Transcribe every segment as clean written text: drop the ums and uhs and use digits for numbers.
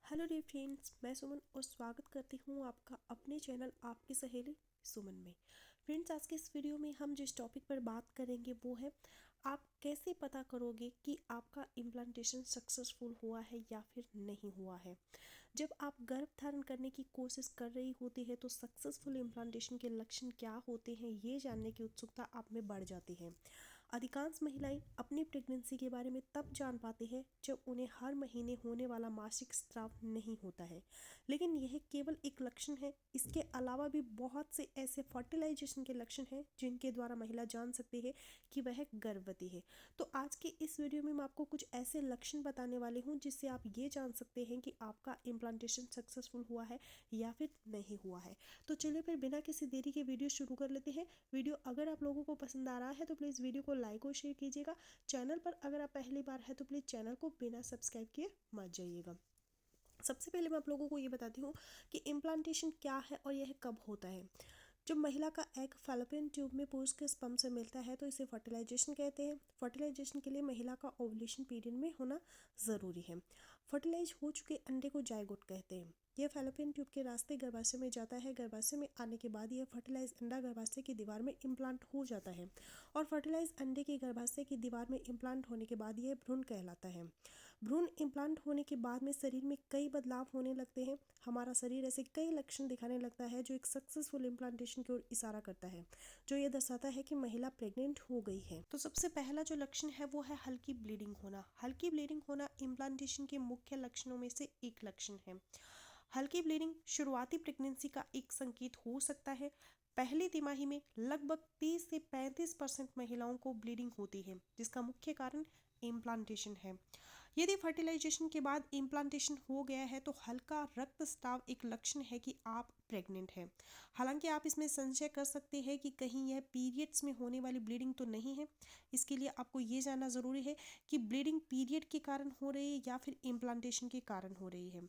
Hello dear friends, मैं सुमन और स्वागत करती हूँ आपका अपने चैनल आपकी सहेली सुमन में। फ्रेंड्स, आज के इस वीडियो में हम जिस टॉपिक पर बात करेंगे वो है आप कैसे पता करोगे कि आपका इम्प्लांटेशन सक्सेसफुल हुआ है या फिर नहीं हुआ है। जब आप गर्भ धारण करने की कोशिश कर रही होती है तो सक्सेसफुल इम्प्लांटेशन के लक्षण क्या होते हैं ये जानने की उत्सुकता आप में बढ़ जाती है। अधिकांश महिलाएं अपनी प्रेगनेंसी के बारे में तब जान पाती है जब उन्हें हर महीने होने वाला मासिक स्राव नहीं होता है, लेकिन यह केवल एक लक्षण है। इसके अलावा भी बहुत से ऐसे फर्टिलाइजेशन के लक्षण हैं जिनके द्वारा महिला जान सकती है कि वह गर्भवती है। तो आज के इस वीडियो में मैं आपको कुछ ऐसे लक्षण बताने वाली हूँ जिससे आप ये जान सकते हैं कि आपका इम्प्लांटेशन सक्सेसफुल हुआ है या फिर नहीं हुआ है। तो चलिए फिर बिना किसी देरी के वीडियो शुरू कर लेते हैं। वीडियो अगर आप लोगों को पसंद आ रहा है तो प्लीज़ वीडियो को लाइक और शेयर कीजिएगा। चैनल पर अगर आप पहली बार है तो प्लीज़ चैनल को बिना सब्सक्राइब किए मत जाइएगा। सबसे पहले मैं आप लोगों को ये बताती हूँ कि इम्प्लांटेशन क्या है और यह कब होता है। जब महिला का एग फैलोपियन ट्यूब में पुरुष के स्पर्म से मिलता है तो इसे फर्टिलाइजेशन कहते हैं। फर्टिलाइजेशन के लिए महिला का ओवुलेशन पीरियड में होना ज़रूरी है। फर्टिलाइज हो चुके अंडे को जायगोट कहते हैं। यह फैलोपियन ट्यूब के रास्ते गर्भाशय में जाता है। गर्भाशय में आने के बाद यह फर्टिलाइज अंडा गर्भाशय की दीवार में इम्प्लांट हो जाता है और फर्टिलाइज अंडे के गर्भाशय की दीवार में इम्प्लांट होने के बाद यह भ्रूण कहलाता है। भ्रूण इम्प्लांट होने के बाद में शरीर में कई बदलाव होने लगते हैं। हमारा शरीर ऐसे कई लक्षण दिखाने लगता है जो एक सक्सेसफुल इम्प्लांटेशन की ओर इशारा करता है, जो ये दर्शाता है कि महिला प्रेग्नेंट हो गई है। तो सबसे पहला जो लक्षण है वो है हल्की ब्लीडिंग होना। हल्की ब्लीडिंग होना इम्प्लांटेशन के मुख्य लक्षणों में से एक लक्षण है। हल्की ब्लीडिंग शुरुआती प्रेगनेंसी का एक संकेत हो सकता है। पहली तिमाही में लगभग 30 से 35% महिलाओं को ब्लीडिंग होती है, जिसका मुख्य कारण इम्प्लांटेशन है। यदि फर्टिलाइजेशन के बाद इम्प्लांटेशन हो गया है तो हल्का रक्तस्राव एक लक्षण है कि आप प्रेग्नेंट हैं। हालांकि आप इसमें संशय कर सकते हैं कि कहीं यह पीरियड्स में होने वाली ब्लीडिंग तो नहीं है। इसके लिए आपको ये जानना ज़रूरी है कि ब्लीडिंग पीरियड के कारण हो रही है या फिर इम्प्लांटेशन के कारण हो रही है।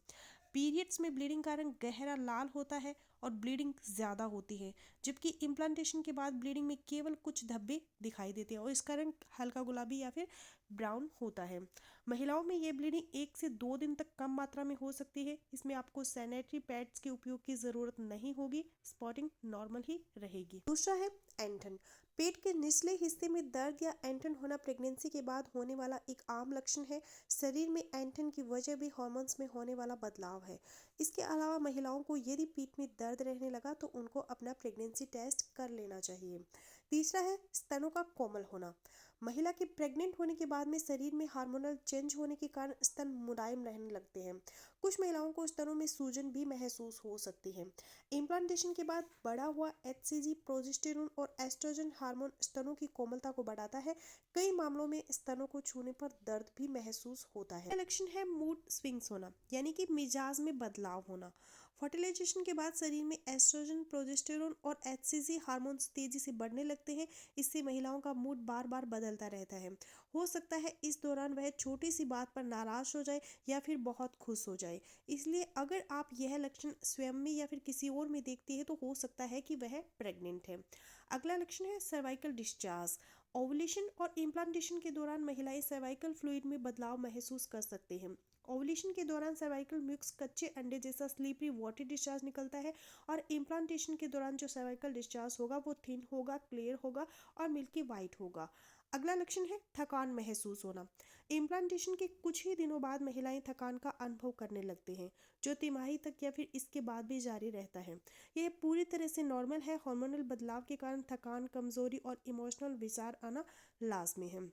पीरियड्स में ब्लीडिंग का रंग गहरा लाल होता है और ब्लीडिंग ज़्यादा होती है, जबकि इम्प्लांटेशन के बाद ब्लीडिंग में केवल कुछ धब्बे दिखाई देते हैं और इसका रंग हल्का गुलाबी या फिर ब्राउन होता है। महिलाओं में ये ब्लीडिंग 1 से 2 दिन तक कम मात्रा में हो सकती है। इसमें आपको सैनिटरी पैड्स के उपयोग की ज़रूरत नहीं होगी। स्पॉटिंग नॉर्मल ही रहेगी। दूसरा है ऐंठन। पेट के निचले हिस्से में दर्द या ऐंठन होना प्रेगनेंसी के बाद होने वाला एक आम लक्षण है। शरीर में ऐंठन की वजह भी हार्मोन्स में होने वाला बदलाव है। इसके अलावा महिलाओं को यदि पीठ में दर्द रहने लगा तो उनको अपना प्रेगनेंसी टेस्ट कर लेना चाहिए। तीसरा है स्तनों का कोमल होना। महिला के प्रेग्नेंट होने के बाद में शरीर में हार्मोनल चेंज होने के कारण स्तन मुलायम रहने लगते हैं। कुछ महिलाओं को स्तनों में सूजन भी महसूस हो सकती है। इम्प्लांटेशन के बाद बढ़ा हुआ एचसीजी, प्रोजेस्टेरोन और एस्ट्रोजन हार्मोन स्तनों की कोमलता को बढ़ाता है। कई मामलों में स्तनों को छूने पर दर्द भी महसूस होता है। लक्षण है मूड स्विंग्स होना, यानी कि मिजाज में बदलाव होना। फर्टिलाइजेशन के बाद शरीर में एस्ट्रोजन, प्रोजेस्टेरोन और एचसीजी हार्मोन्स तेजी से बढ़ने लगते हैं। इससे महिलाओं का मूड बार बार बदलता रहता है। हो सकता है इस दौरान वह छोटी सी बात पर नाराज हो जाए या फिर बहुत खुश हो जाए। इसलिए अगर आप यह लक्षण स्वयं में या फिर किसी और में देखती है तो हो सकता है कि वह प्रेग्नेंट है। अगला लक्षण है सर्वाइकल डिस्चार्ज। ओवुलेशन और इम्प्लांटेशन के दौरान महिलाएं सर्वाइकल फ्लूइड में बदलाव महसूस कर सकते हैं। ओवुलेशन के दौरान सर्वाइकल म्यूक्स कच्चे अंडे जैसा स्लीपरी वाटर डिस्चार्ज निकलता है और इम्प्लांटेशन के दौरान जो सर्वाइकल डिस्चार्ज होगा वो थिन होगा, क्लियर होगा और मिल्की वाइट होगा। अगला लक्षण है थकान महसूस होना। इम्प्लांटेशन के कुछ ही दिनों बाद महिलाएं थकान का अनुभव करने लगते हैं, जो तिमाही तक या फिर इसके बाद भी जारी रहता है। यह पूरी तरह से नॉर्मल है। हार्मोनल बदलाव के कारण थकान, कमजोरी और इमोशनल विचार आना लाजमी है।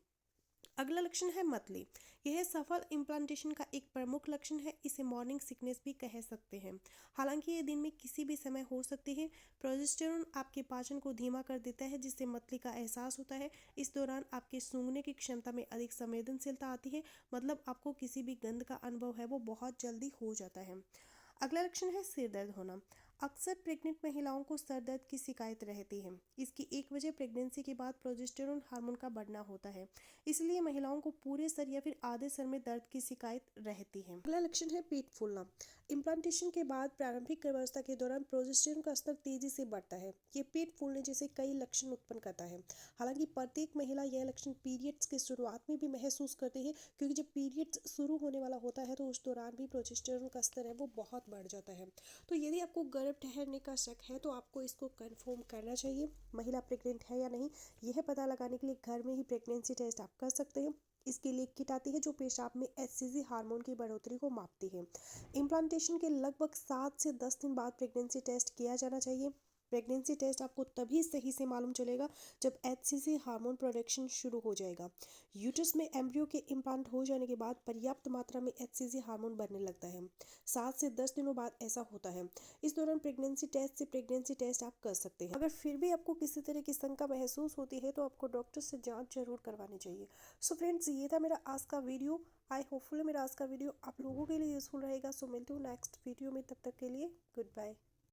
अगला लक्षण है मतली। यह सफल इम्प्लांटेशन का एक प्रमुख लक्षण है। इसे मॉर्निंग सिकनेस भी कह सकते हैं। हालांकि ये दिन में किसी भी समय हो सकती है। प्रोजेस्टेरोन आपके पाचन को धीमा कर देता है, जिससे मतली का एहसास होता है। इस दौरान आपके सूंघने की क्षमता में अधिक संवेदनशीलता आती है, मतलब आपको किसी भी गंध का अनुभव है वो बहुत जल्दी हो जाता है। अगला लक्षण है सिर दर्द होना। अक्सर प्रेग्नेंट महिलाओं को सर दर्द की शिकायत रहती है। इसकी एक वजह प्रेगनेंसी के बाद प्रोजेस्टेरोन हार्मोन का बढ़ना होता है। इसलिए महिलाओं को पूरे सर या फिर आधे सर में दर्द की शिकायत रहती है। अगला लक्षण है पेट फूलना। इम्प्लांटेशन के बाद प्रारंभिक गर्भावस्था के दौरान प्रोजेस्टेरोन का स्तर तेजी से बढ़ता है। ये पेट फूलने जैसे कई लक्षण उत्पन्न करता है। हालांकि प्रत्येक महिला यह लक्षण पीरियड्स के शुरुआत में भी महसूस करती है, क्योंकि जब पीरियड्स शुरू होने वाला होता है तो उस दौरान भी प्रोजेस्टेरोन का स्तर है वो बहुत बढ़ जाता है। तो यदि आपको गर्भ ठहरने का शक है तो आपको इसको कन्फर्म करना चाहिए, महिला प्रेग्नेंट है या नहीं। यह पता लगाने के लिए घर में ही प्रेगनेंसी टेस्ट आप कर सकते हैं। इसके लिए किट आती है जो पेशाब में एचसीजी हार्मोन की बढ़ोतरी को मापती है। इम्प्लांटेशन के लगभग 7 से 10 दिन बाद प्रेगनेंसी टेस्ट किया जाना चाहिए। प्रेगनेंसी टेस्ट आपको तभी सही से मालूम चलेगा जब एचसीजी हार्मोन प्रोडक्शन शुरू हो जाएगा। यूट्रस में एम्ब्रियो के इम्प्लांट हो जाने के बाद पर्याप्त मात्रा में एचसीजी हार्मोन बनने लगता है। 7 से 10 दिनों बाद ऐसा होता है। इस दौरान प्रेगनेंसी टेस्ट से प्रेगनेंसी टेस्ट आप कर सकते हैं। अगर फिर भी आपको किसी तरह की शंका महसूस होती है तो आपको डॉक्टर से जांच जरूर करवानी चाहिए। सो फ्रेंड्स, ये था मेरा आज का वीडियो। आई होपफुल मेरा आज का वीडियो आप लोगों के लिए यूज़फुल रहेगा। सो मिलती हूँ नेक्स्ट वीडियो में, तब तक के लिए गुड बाय।